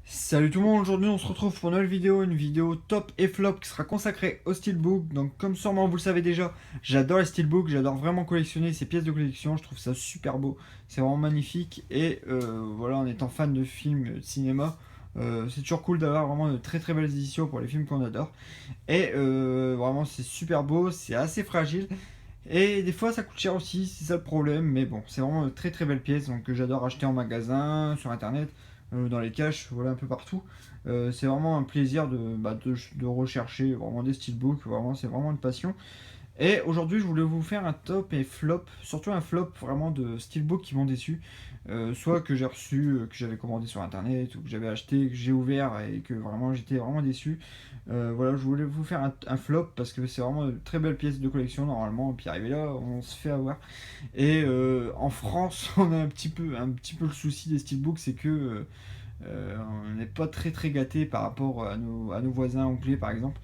Salut tout le monde, aujourd'hui on se retrouve pour une vidéo top et flop qui sera consacrée au steelbook. Donc comme sûrement vous le savez déjà, j'adore les steelbooks, j'adore vraiment collectionner ces pièces de collection, je trouve ça super beau, c'est vraiment magnifique. Et voilà, en étant fan de films, de cinéma, c'est toujours cool d'avoir vraiment de très très belles éditions pour les films qu'on adore. Et vraiment c'est super beau, c'est assez fragile. Et des fois ça coûte cher aussi, c'est ça le problème, mais bon, c'est vraiment de très très belles pièces donc, que j'adore acheter en magasin, sur internet, dans les caches, voilà un peu partout. C'est vraiment un plaisir de rechercher vraiment des steelbooks, vraiment, c'est vraiment une passion. Et aujourd'hui, je voulais vous faire un top et flop, surtout un flop vraiment de steelbooks qui m'ont déçu. Soit que j'ai reçu, que j'avais commandé sur internet, ou que j'avais acheté, que j'ai ouvert et que vraiment j'étais vraiment déçu. Voilà, je voulais vous faire un flop parce que c'est vraiment de très belles pièces de collection normalement. Et puis arrivé là, on se fait avoir. Et en France, on a un petit peu le souci des steelbooks, c'est que on n'est pas très très gâté par rapport à nos voisins anglais par exemple.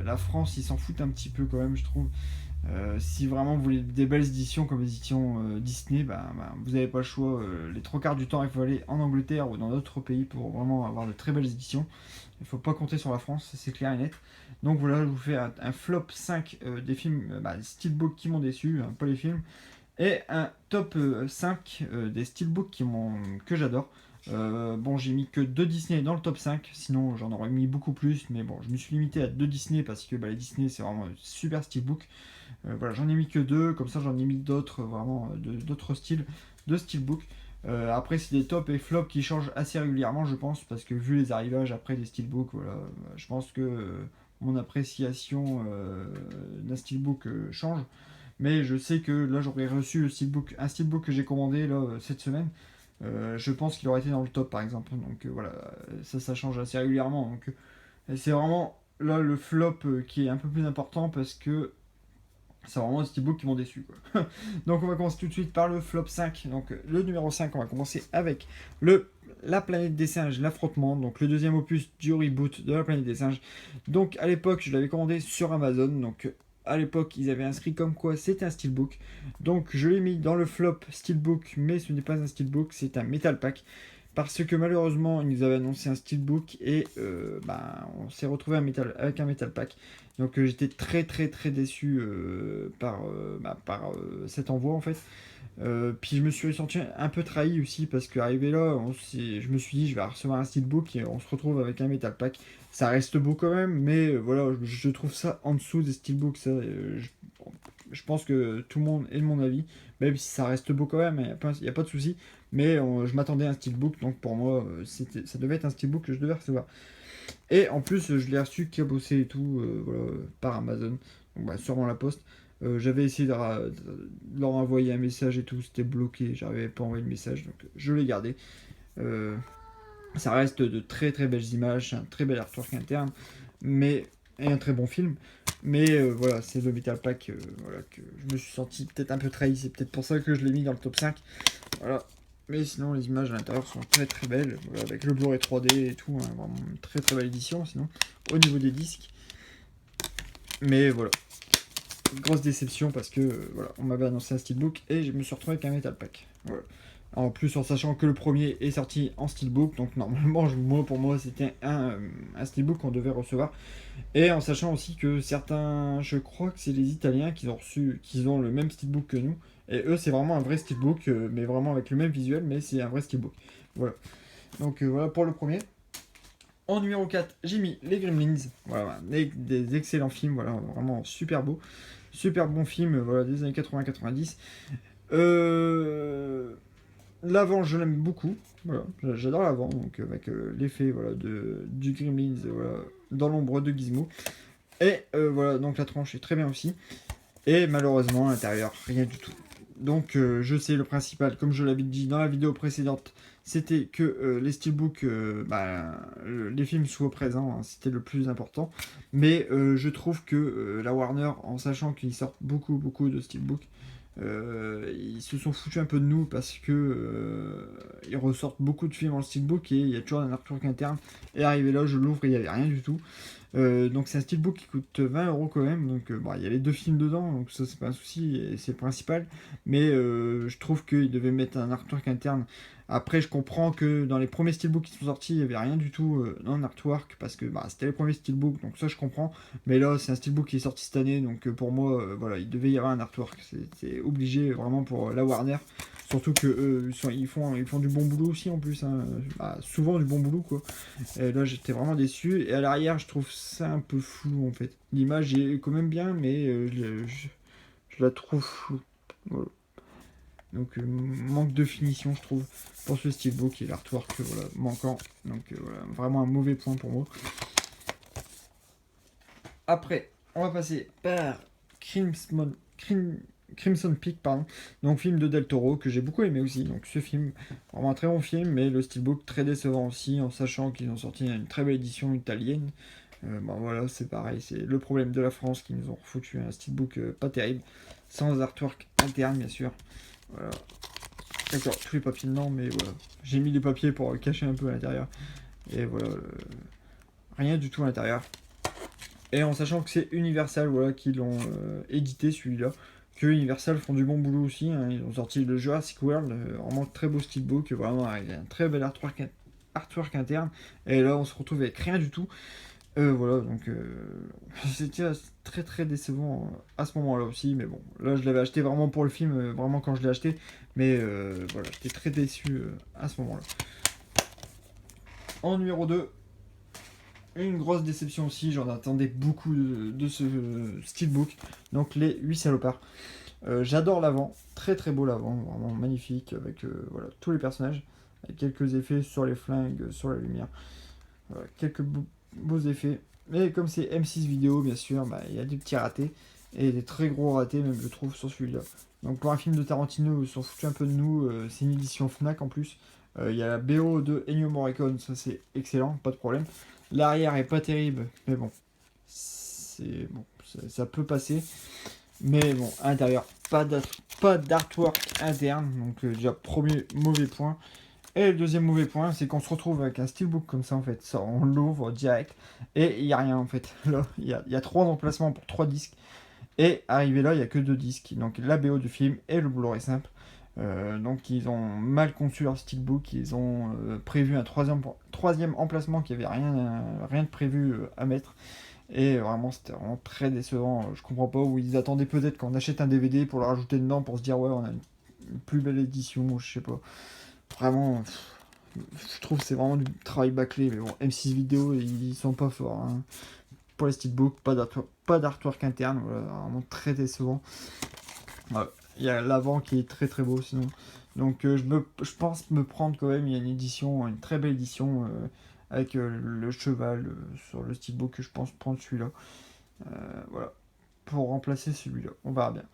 La France, ils s'en foutent un petit peu quand même, je trouve. Si vraiment vous voulez des belles éditions comme les éditions Disney, vous n'avez pas le choix. Les trois quarts du temps, il faut aller en Angleterre ou dans d'autres pays pour vraiment avoir de très belles éditions. Il ne faut pas compter sur la France, c'est clair et net. Donc voilà, je vous fais un flop 5 des films, des steelbooks qui m'ont déçu, pas les films, et un top 5 des steelbooks que j'adore. Bon, j'ai mis que 2 Disney dans le top 5, sinon j'en aurais mis beaucoup plus, mais bon, je me suis limité à 2 Disney parce que les Disney c'est vraiment super steelbook. Voilà, j'en ai mis que 2, comme ça j'en ai mis d'autres, vraiment d'autres styles de steelbook. Après, c'est des tops et flops qui changent assez régulièrement, je pense, parce que vu les arrivages après des steelbooks, voilà, je pense que mon appréciation d'un steelbook change. Mais je sais que là, j'aurais reçu un steelbook que j'ai commandé là, cette semaine. Je pense qu'il aurait été dans le top, par exemple. Donc voilà, ça change assez régulièrement. Donc c'est vraiment là le flop qui est un peu plus important parce que c'est vraiment des steelbooks qui m'ont déçu, quoi. Donc on va commencer tout de suite par le flop 5. Donc le numéro 5, on va commencer avec La planète des singes, l'affrontement, donc le deuxième opus du reboot de La planète des singes. Donc à l'époque, je l'avais commandé sur Amazon. Donc à l'époque, ils avaient inscrit comme quoi c'était un steelbook. Donc je l'ai mis dans le flop steelbook, mais ce n'est pas un steelbook, c'est un metal pack. Parce que malheureusement, ils nous avaient annoncé un steelbook et on s'est retrouvé avec un metal pack. Donc j'étais très très très déçu par cet envoi en fait. Puis je me suis senti un peu trahi aussi parce qu'arrivé là, je me suis dit je vais recevoir un steelbook et on se retrouve avec un metal pack. Ça reste beau quand même, mais voilà, je trouve ça en dessous des steelbooks. Ça, je pense que tout le monde est de mon avis, même si ça reste beau quand même, il n'y a pas de souci. Mais je m'attendais à un steelbook, donc pour moi, ça devait être un steelbook que je devais recevoir. Et en plus, je l'ai reçu cabossé et tout, voilà, par Amazon, donc sûrement la poste. J'avais essayé de leur envoyer un message et tout, c'était bloqué, j'arrivais pas à envoyer de message, donc je l'ai gardé. Euh, Ça reste de très très belles images, un très bel artwork interne, mais et un très bon film. Mais voilà, c'est le Metal Pack voilà, que je me suis senti peut-être un peu trahi, c'est peut-être pour ça que je l'ai mis dans le top 5. Voilà. Mais sinon, les images à l'intérieur sont très très belles, voilà, avec le Blu-ray 3D et tout, hein, vraiment une très très belle édition. Sinon, au niveau des disques, mais voilà, grosse déception parce que voilà, on m'avait annoncé un steelbook et je me suis retrouvé avec un Metal Pack. Voilà. En plus, en sachant que le premier est sorti en steelbook, donc normalement, pour moi, c'était un steelbook qu'on devait recevoir. Et en sachant aussi que certains, je crois que c'est les Italiens qui ont le même steelbook que nous. Et eux, c'est vraiment un vrai steelbook, mais vraiment avec le même visuel, mais c'est un vrai steelbook. Voilà. Donc voilà pour le premier. En numéro 4, j'ai mis Les Gremlins. Voilà, des excellents films, voilà, vraiment super beau. Super bon film, voilà, des années 80-90. Euh, L'avant, je l'aime beaucoup. Voilà, j'adore l'avant, donc avec l'effet voilà, du Gremlins voilà, dans l'ombre de Gizmo. Et voilà, donc la tranche est très bien aussi. Et malheureusement, à l'intérieur, rien du tout. Donc je sais le principal, comme je l'avais dit dans la vidéo précédente, c'était que les steelbooks, les films soient présents, hein, c'était le plus important. Mais je trouve que la Warner, en sachant qu'ils sortent beaucoup beaucoup de steelbooks, ils se sont foutus un peu de nous parce que ils ressortent beaucoup de films en steelbook et il y a toujours un artwork interne. Et arrivé là, je l'ouvre et il n'y avait rien du tout. Donc c'est un steelbook qui coûte 20 € quand même, donc il y a les deux films dedans, donc ça c'est pas un souci, et c'est le principal. Mais je trouve qu'ils devaient mettre un artwork interne Après, je comprends que dans les premiers steelbooks qui sont sortis, il n'y avait rien du tout en artwork, parce que bah, c'était les premiers steelbooks, donc ça je comprends. Mais là, c'est un steelbook qui est sorti cette année, donc pour moi, voilà, il devait y avoir un artwork. C'est obligé vraiment pour la Warner. Surtout que ils font du bon boulot aussi en plus, hein. Bah, souvent du bon boulot quoi. Et là j'étais vraiment déçu. Et à l'arrière je trouve ça un peu flou en fait. L'image est quand même bien mais je la trouve floue. Voilà. Donc manque de finition je trouve pour ce steelbook et l'artwork voilà, manquant. Donc voilà, vraiment un mauvais point pour moi. Après, on va passer par Crimson Peak, pardon. Donc film de Del Toro que j'ai beaucoup aimé aussi. Donc ce film, vraiment un très bon film, mais le steelbook très décevant aussi, en sachant qu'ils ont sorti une très belle édition italienne. Bon voilà, c'est pareil, c'est le problème de la France qui nous ont foutu un steelbook pas terrible, sans artwork interne bien sûr. Voilà. D'accord, tous les papiers dedans, mais voilà. J'ai mis les papiers pour cacher un peu à l'intérieur. Et voilà, rien du tout à l'intérieur. Et en sachant que c'est Universal voilà, qui l'ont édité celui-là, que Universal font du bon boulot aussi, hein. Ils ont sorti le Jurassic World, vraiment très beau steelbook, vraiment avec un très bel artwork interne. Et là on se retrouve avec rien du tout. Voilà, donc c'était très très décevant à ce moment-là aussi, mais bon, là je l'avais acheté vraiment pour le film, vraiment quand je l'ai acheté, mais voilà, j'étais très déçu à ce moment-là. En numéro 2, une grosse déception aussi, j'en attendais beaucoup de ce steelbook, donc les 8 salopards. J'adore l'avant, très très beau l'avant, vraiment magnifique, avec voilà, tous les personnages, avec quelques effets sur les flingues, sur la lumière, voilà, quelques beaux effets. Mais comme c'est M6 vidéo, bien sûr, bah, il y a des petits ratés, et des très gros ratés même je trouve sur celui-là. Donc pour un film de Tarantino, ils sont foutus un peu de nous, c'est une édition FNAC en plus. Il y a la BO de Ennio Morricone, ça c'est excellent, pas de problème. L'arrière est pas terrible, mais bon, c'est bon, ça peut passer. Mais bon, à l'intérieur, pas d'artwork interne, donc déjà premier mauvais point. Et le deuxième mauvais point, c'est qu'on se retrouve avec un steelbook comme ça en fait, ça on l'ouvre direct et il n'y a rien en fait. Là, il y a 3 emplacements pour 3 disques et arrivé là, il n'y a que 2 disques. Donc la BO du film et le Blu-ray simple. Donc ils ont mal conçu leur steelbook, ils ont prévu un troisième emplacement qui avait rien de prévu à mettre. Et vraiment, c'était vraiment très décevant. Je comprends pas où ils attendaient peut-être qu'on achète un DVD pour le rajouter dedans pour se dire ouais, on a une plus belle édition, je sais pas. Vraiment, je trouve que c'est vraiment du travail bâclé. Mais bon, M6 Vidéo, ils sont pas forts, hein. Pour les steelbooks, pas d'artwork interne, voilà, vraiment très décevant. Ouais. Il y a l'avant qui est très très beau sinon. Donc je pense me prendre quand même, il y a une très belle édition avec le cheval sur le steelbook que je pense prendre celui-là. Voilà, pour remplacer celui-là. On verra bien.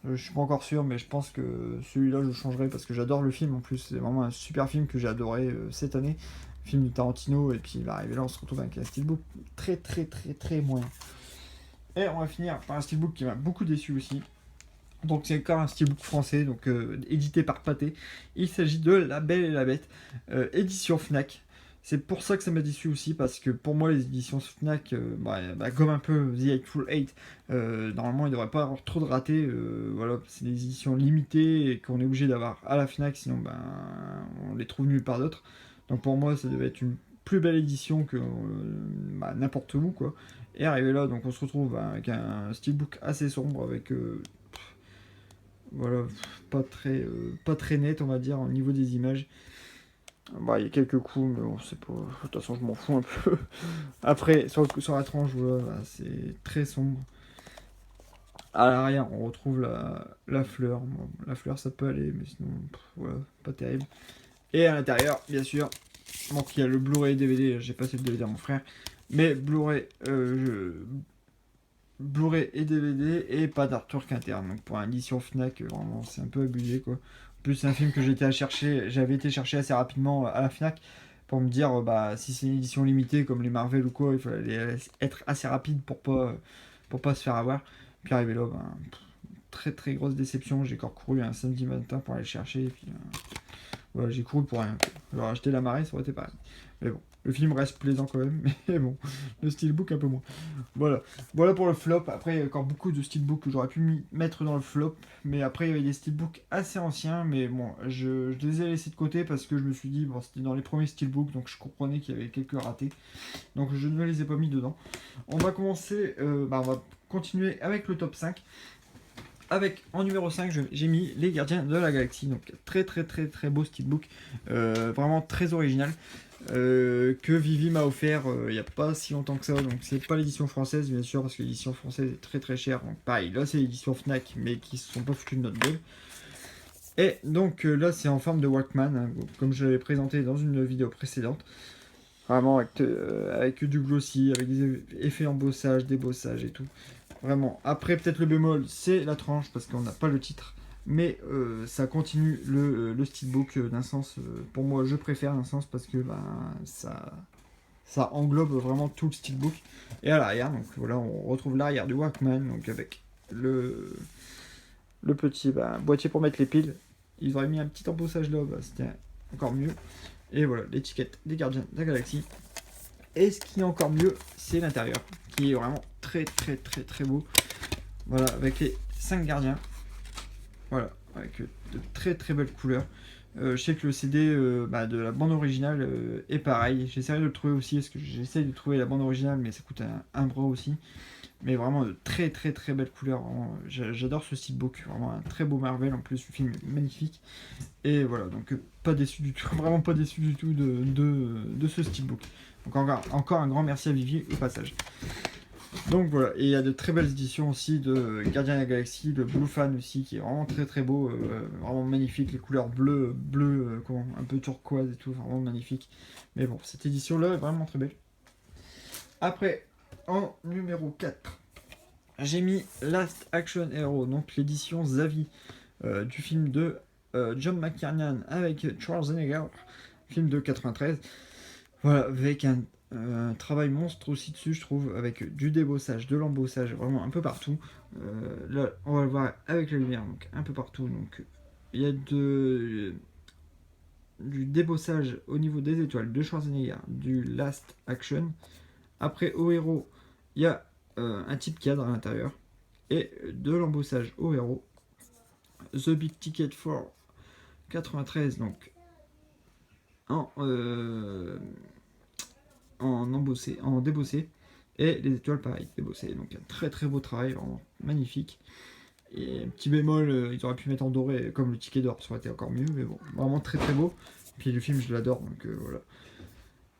Je suis pas encore sûr, mais je pense que celui-là je changerai parce que j'adore le film en plus. C'est vraiment un super film que j'ai adoré cette année. Film de Tarantino, et puis il va arriver là, on se retrouve avec un steelbook très très très très moyen. Et on va finir par un steelbook qui m'a beaucoup déçu aussi. Donc c'est encore un steelbook français, donc édité par Pathé. Il s'agit de La Belle et la Bête, édition Fnac. C'est pour ça que ça m'a déçu aussi, parce que pour moi les éditions Fnac, comme un peu The Eightful Eight, normalement il ne devrait pas avoir trop de ratés. Voilà, c'est des éditions limitées et qu'on est obligé d'avoir à la Fnac, sinon on les trouve nulle part d'autre. Donc pour moi ça devait être une plus belle édition que n'importe où quoi. Et arrivé là, donc on se retrouve avec un steelbook assez sombre avec voilà, pas très net, on va dire, au niveau des images. Bah, il y a quelques coups, mais bon, c'est pas. De toute façon, je m'en fous un peu. Après, sur la tranche, voilà, c'est très sombre. À l'arrière, on retrouve la fleur. Bon, la fleur, ça peut aller, mais sinon, voilà, pas terrible. Et à l'intérieur, bien sûr, donc il y a le Blu-ray et DVD. J'ai passé le DVD à mon frère. Mais Blu-ray et DVD et pas d'artwork interne. Donc pour une édition Fnac, vraiment c'est un peu abusé quoi. En plus c'est un film que j'avais été chercher assez rapidement à la Fnac pour me dire bah si c'est une édition limitée comme les Marvel ou quoi, il fallait être assez rapide pour pas se faire avoir. Puis arrivé là, très très grosse déception. J'ai encore couru un samedi matin pour aller le chercher et puis Voilà, j'ai couru pour rien. J'aurais acheté La Marée, ça aurait été pareil. Mais bon, le film reste plaisant quand même, mais bon, le steelbook un peu moins. Voilà, voilà pour le flop. Après, il y a encore beaucoup de steelbooks que j'aurais pu mettre dans le flop, mais après, il y avait des steelbooks assez anciens, mais bon, je les ai laissés de côté parce que je me suis dit, bon, c'était dans les premiers steelbooks, donc je comprenais qu'il y avait quelques ratés, donc je ne les ai pas mis dedans. On va commencer, on va continuer avec le top 5. Avec en numéro 5, j'ai mis Les Gardiens de la Galaxie. Donc très beau steelbook, vraiment très original, que Vivi m'a offert il n'y a pas si longtemps que ça. Donc c'est pas l'édition française bien sûr, parce que l'édition française est très chère. Donc pareil, là c'est l'édition Fnac, mais qui se sont pas foutus de notre gueule. Et donc là c'est en forme de Walkman, hein, comme je l'avais présenté dans une vidéo précédente. Vraiment avec du glossy, avec des effets embossage, débossage et tout. Vraiment. Après, peut-être le bémol, c'est la tranche, parce qu'on n'a pas le titre. Mais ça continue le steelbook d'un sens. Pour moi, je préfère d'un sens, parce que ça englobe vraiment tout le steelbook. Et à l'arrière, donc voilà, on retrouve l'arrière du Walkman, donc avec le petit boîtier pour mettre les piles. Ils auraient mis un petit embossage là, c'était encore mieux. Et voilà, l'étiquette des Gardiens de la Galaxie. Et ce qui est encore mieux, c'est l'intérieur, qui est vraiment très beau. Voilà, avec les 5 gardiens. Voilà, avec de très belles couleurs. Je sais que le CD de la bande originale est pareil. J'essaierai de le trouver aussi, parce que j'essaie de trouver la bande originale, mais ça coûte un bras aussi. Mais vraiment de très belles couleurs. J'adore ce steelbook, vraiment un très beau Marvel. En plus, le film est magnifique. Et voilà, donc pas déçu du tout, vraiment pas déçu du tout de ce steelbook. Donc encore un grand merci à Vivi au passage. Donc voilà, et il y a de très belles éditions aussi de Gardien de la Galaxie, le Blue Fan aussi, qui est vraiment très beau, vraiment magnifique, les couleurs bleues, un peu turquoise et tout, vraiment magnifique. Mais bon, cette édition-là est vraiment très belle. Après, en numéro 4, j'ai mis Last Action Hero, donc l'édition Zavi du film de John McTiernan avec Schwarzenegger, film de 93. Voilà, avec un travail monstre aussi dessus, je trouve, avec du débossage, de l'embossage, vraiment un peu partout. Là, on va le voir avec la lumière, donc un peu partout. Donc, il y a du débossage au niveau des étoiles de Schwarzenegger, du Last Action. Après, au héros, il y a un type cadre à l'intérieur et de l'embossage au héros. The Big Ticket for 93, donc en embossé, en débossé, et les étoiles pareil, débossées. Donc un très beau travail, vraiment magnifique. Et un petit bémol, ils auraient pu mettre en doré, comme le ticket d'or, ça aurait été encore mieux, mais bon, vraiment très beau. Puis le film, je l'adore, donc voilà.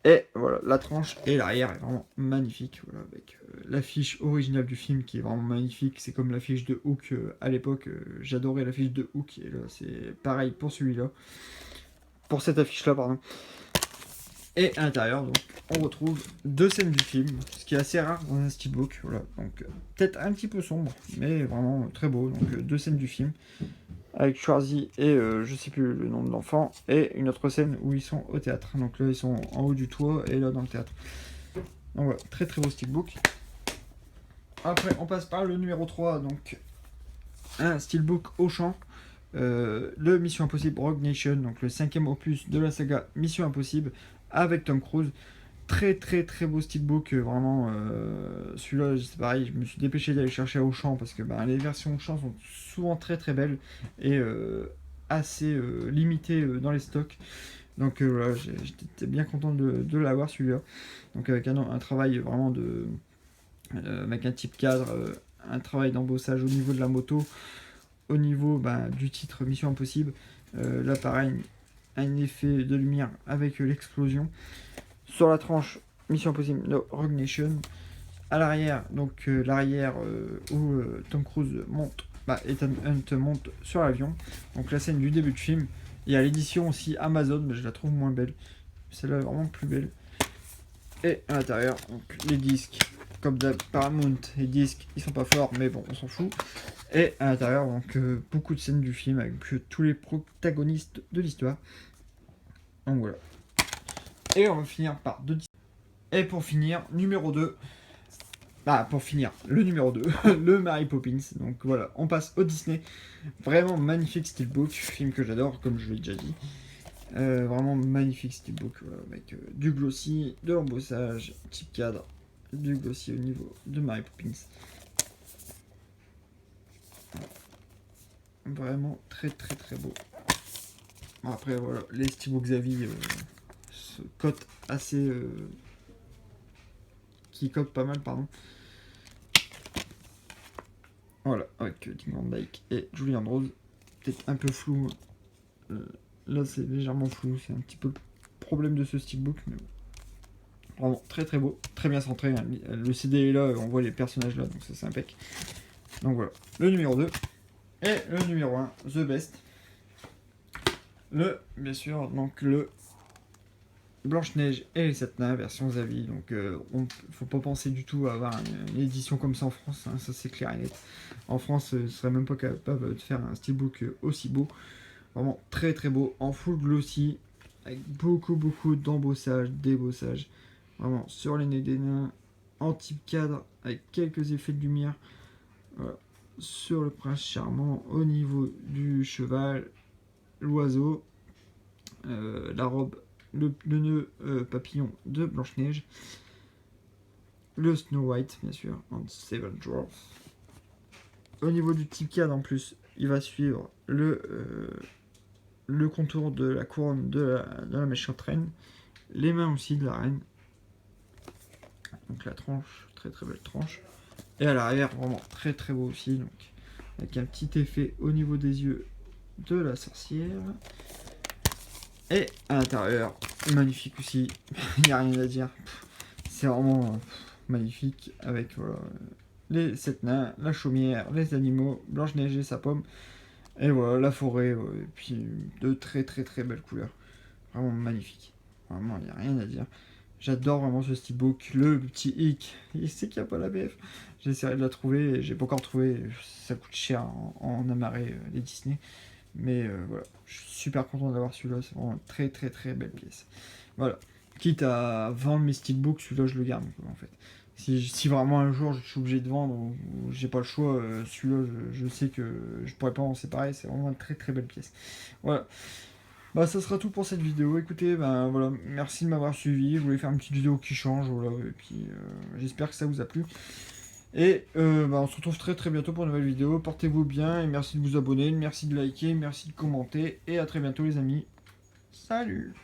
Et voilà, la tranche et l'arrière est vraiment magnifique, voilà, avec l'affiche originale du film qui est vraiment magnifique. C'est comme l'affiche de Hook à l'époque, j'adorais l'affiche de Hook, et là c'est pareil pour celui-là. Pour cette affiche-là, pardon. Et à l'intérieur, donc, on retrouve 2 scènes du film, ce qui est assez rare dans un steelbook. Voilà, donc peut-être un petit peu sombre, mais vraiment très beau. Donc 2 scènes du film avec Schwarzy et je sais plus le nom de l'enfant, et une autre scène où ils sont au théâtre. Donc là, ils sont en haut du toit et là dans le théâtre. Donc voilà, très beau steelbook. Après, on passe par le numéro 3, donc un steelbook Auchan. Le Mission Impossible Rogue Nation, donc le 5e opus de la saga Mission Impossible avec Tom Cruise. Très beau steelbook, vraiment. Celui-là, c'est pareil, je me suis dépêché d'aller chercher à Auchan parce que les versions Auchan sont souvent très belles et assez limitées dans les stocks. Donc voilà, j'étais bien content de l'avoir celui-là. Donc avec un travail vraiment avec un type cadre, un travail d'embossage au niveau de la moto, au niveau du titre Mission Impossible. Là pareil, un effet de lumière avec l'explosion. Sur la tranche Mission Impossible no, Rogue Nation. À l'arrière, donc l'arrière où Tom Cruise monte, Ethan Hunt monte sur l'avion. Donc la scène du début de film. Il y a l'édition aussi Amazon, mais je la trouve moins belle. Celle-là est vraiment plus belle. Et à l'intérieur, donc les disques, comme d'hab, Paramount, les disques, ils sont pas forts, mais bon, on s'en fout. Et à l'intérieur, donc beaucoup de scènes du film avec tous les protagonistes de l'histoire. Donc voilà. Et on va finir par 2. Et pour finir, numéro 2. Le numéro 2, le Mary Poppins. Donc voilà, on passe au Disney. Vraiment magnifique steelbook, film que j'adore, comme je l'ai déjà dit. Vraiment magnifique steelbook, voilà, avec du glossy, de l'embossage, type cadre, du glossy au niveau de Mary Poppins. Vraiment très très très beau. Après voilà, les steelbooks Xavi se cotent assez... qui cotent pas mal, pardon. Voilà, avec Ding Van Dyke et Julie Andrews. Peut-être un peu flou. Là c'est légèrement flou, c'est un petit peu le problème de ce steelbook, mais bon. Vraiment très très beau, très bien centré, hein. Le CD est là, on voit les personnages là, donc ça c'est impec. Donc voilà, le numéro 2. Et le numéro 1, The Best. Bien sûr, donc le Blanche-Neige et les 7 nains, version Xavi. Donc faut pas penser du tout à avoir une édition comme ça en France, hein, ça c'est clair et net. En France, ne serait même pas capable de faire un steelbook aussi beau. Vraiment très très beau, en full glossy, avec beaucoup d'embossage, d'ébossage. Vraiment sur les nez des nains, en type cadre, avec quelques effets de lumière. Voilà. Sur le prince charmant, au niveau du cheval, l'oiseau, la robe, le nœud papillon de Blanche-Neige, le Snow White, bien sûr, en Seven Dwarfs. Au niveau du type cadre, en plus, il va suivre le contour de la couronne de la méchante reine, les mains aussi de la reine, donc la tranche, très très belle tranche, et à l'arrière, vraiment très très beau aussi, donc avec un petit effet au niveau des yeux de la sorcière, et à l'intérieur, magnifique aussi, il n'y a rien à dire, c'est vraiment magnifique, avec voilà, les 7 nains, la chaumière, les animaux, Blanche-Neige et sa pomme, et voilà, la forêt, et puis de très très très belles couleurs. Vraiment magnifique. Vraiment, il n'y a rien à dire. J'adore vraiment ce steelbook. Le petit hic, il sait qu'il n'y a pas la BF. J'essaierai de la trouver, et j'ai pas encore trouvé. Ça coûte cher en amarrer les Disney. Mais voilà, je suis super content d'avoir celui-là. C'est vraiment une très très très belle pièce. Voilà. Quitte à vendre mes steelbooks, celui-là je le garde en fait. Si vraiment un jour je suis obligé de vendre ou j'ai pas le choix, celui-là je sais que je pourrais pas en séparer. C'est vraiment une très très belle pièce. Voilà. Bah ça sera tout pour cette vidéo. Écoutez, ben voilà, merci de m'avoir suivi. Je voulais faire une petite vidéo qui change, voilà, et puis j'espère que ça vous a plu. Et bah, on se retrouve très très bientôt pour une nouvelle vidéo. Portez-vous bien et merci de vous abonner, merci de liker, merci de commenter et à très bientôt les amis. Salut!